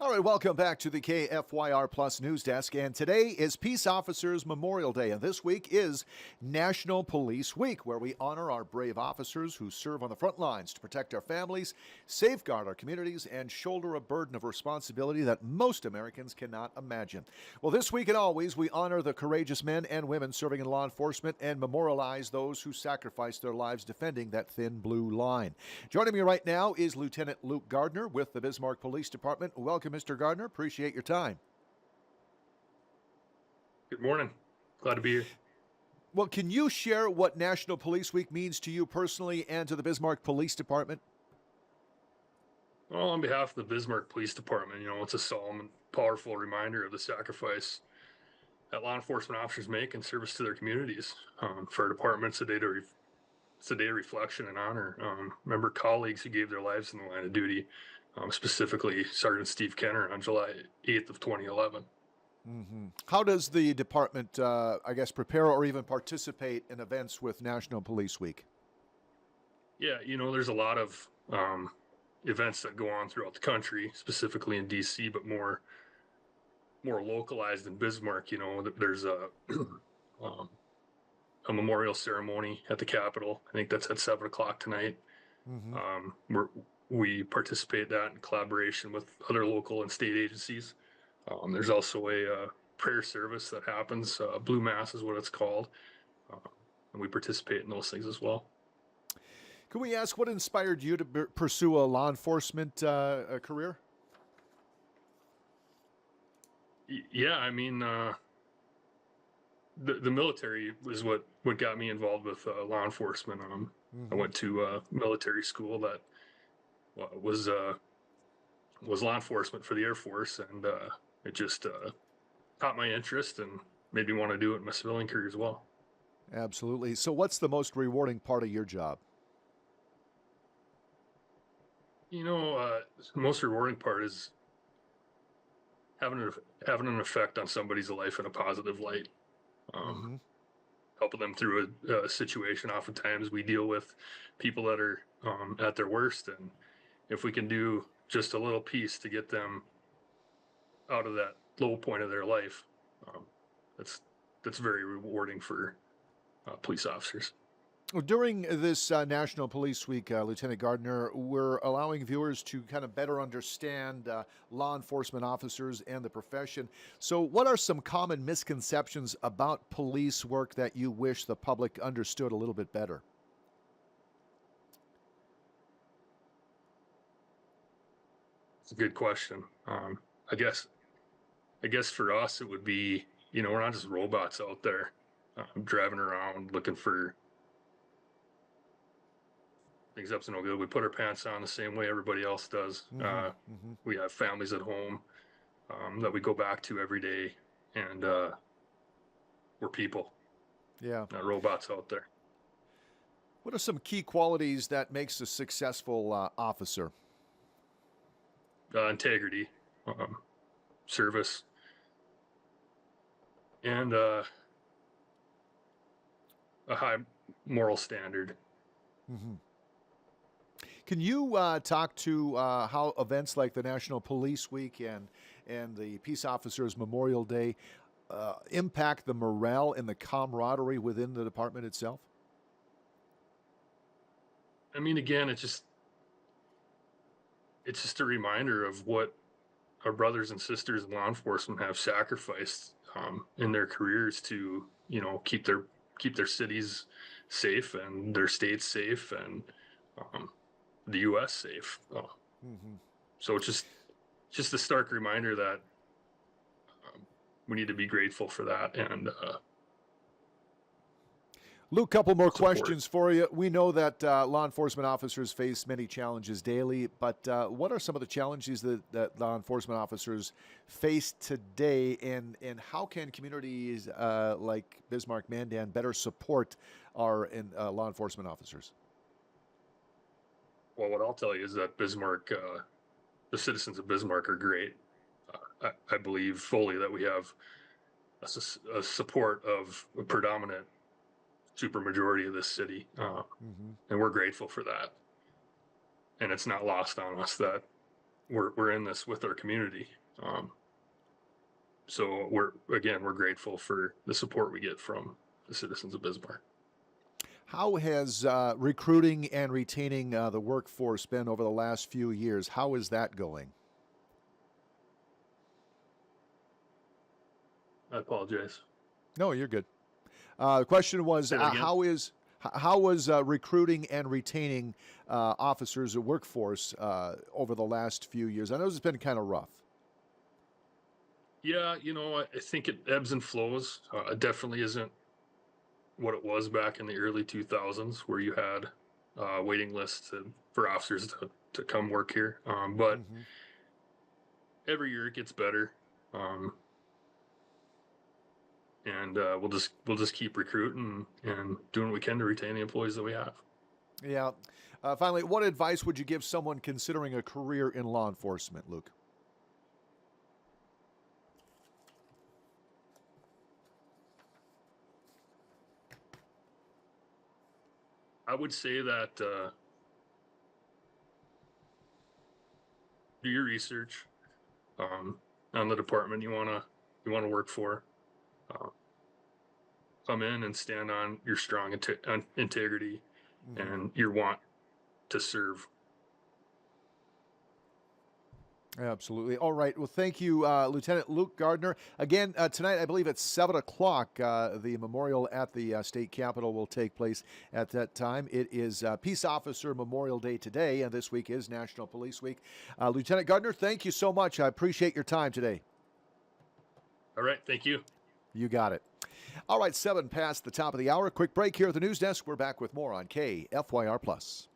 All right, welcome back to the KFYR Plus News Desk. And today is Peace Officers Memorial Day. And this week is National Police Week, where we honor our brave officers who serve on the front lines to protect our families, safeguard our communities, and shoulder a burden of responsibility that most Americans cannot imagine. Well, this week and always, we honor the courageous men and women serving in law enforcement and memorialize those who sacrificed their lives defending that thin blue line. Joining me right now is Lieutenant Luke Gardner with the Bismarck Police Department. Welcome, Mr. Gardner. Appreciate your time. Good morning. Glad to be here. Well, can you share what National Police Week means to you personally and to the Bismarck Police Department? Well, on behalf of the Bismarck Police Department, it's a solemn and powerful reminder of the sacrifice that law enforcement officers make in service to their communities. For our department, it's a day of reflection and honor. Remember colleagues who gave their lives in the line of duty, specifically Sergeant Steve Kenner on July 8th of 2011. Mm-hmm. How does the department, prepare or even participate in events with National Police Week? Yeah, there's a lot of events that go on throughout the country, specifically in D.C., but more localized in Bismarck. There's a memorial ceremony at the Capitol. I think that's at 7 o'clock tonight. Mm-hmm. We participate in that in collaboration with other local and state agencies. There's also a prayer service that happens. Blue Mass is what it's called. And we participate in those things as well. Can we ask what inspired you to pursue a law enforcement career? Yeah, I mean, the military was what got me involved with law enforcement. Mm-hmm. I went to military school that was law enforcement for the Air Force, and it just caught my interest and made me want to do it in my civilian career as well. Absolutely. So what's the most rewarding part of your job? The most rewarding part is having an effect on somebody's life in a positive light. Mm-hmm. Helping them through a situation. Oftentimes we deal with people that are at their worst, and if we can do just a little piece to get them out of that low point of their life, that's very rewarding for police officers. During this National Police Week, Lieutenant Gardner, we're allowing viewers to kind of better understand law enforcement officers and the profession. So what are some common misconceptions about police work that you wish the public understood a little bit better? It's a good question. I guess for us, it would be, we're not just robots out there driving around looking for things up to no good. We put our pants on the same way everybody else does. Mm-hmm. We have families at home that we go back to every day, and we're people. Yeah, not robots out there. What are some key qualities that makes a successful officer? Integrity, service, and a high moral standard. Mm-hmm. Can you talk to how events like the National Police Week and the Peace Officers Memorial Day impact the morale and the camaraderie within the department itself? I mean, again, it's just a reminder of what our brothers and sisters in law enforcement have sacrificed in their careers to, keep their cities safe and their states safe and the U.S. safe. Mm-hmm. So it's just a stark reminder that we need to be grateful for that. And Luke, couple more questions for you. We know that law enforcement officers face many challenges daily, but what are some of the challenges that law enforcement officers face today, and how can communities like Bismarck, Mandan better support our law enforcement officers? Well, what I'll tell you is that Bismarck, the citizens of Bismarck are great. I believe fully that we have a support of a predominant supermajority of this city, mm-hmm. and we're grateful for that. And it's not lost on us that we're in this with our community. So we're grateful for the support we get from the citizens of Bismarck. How has recruiting and retaining the workforce been over the last few years? How is that going? I apologize. No, you're good. The question was, Say that again. how was recruiting and retaining officers or workforce over the last few years? I know it's been kind of rough. Yeah, I think it ebbs and flows. It definitely isn't what it was back in the early 2000s, where you had waiting lists for officers to come work here. But Mm-hmm. every year it gets better, and we'll just keep recruiting and doing what we can to retain the employees that we have. Yeah. Finally, what advice would you give someone considering a career in law enforcement, Luke? I would say that do your research on the department you wanna work for. Uh, Come in and stand on your strong integrity Mm-hmm. and your want to serve. Absolutely. All right. Well, thank you, Lieutenant Luke Gardner. Again, tonight, I believe it's 7 o'clock. The memorial at the state capitol will take place at that time. It is Peace Officer Memorial Day today, and this week is National Police Week. Lieutenant Gardner, thank you so much. I appreciate your time today. All right. Thank you. You got it. All right, 7 past the top of the hour. Quick break here at the news desk. We're back with more on KFYR Plus.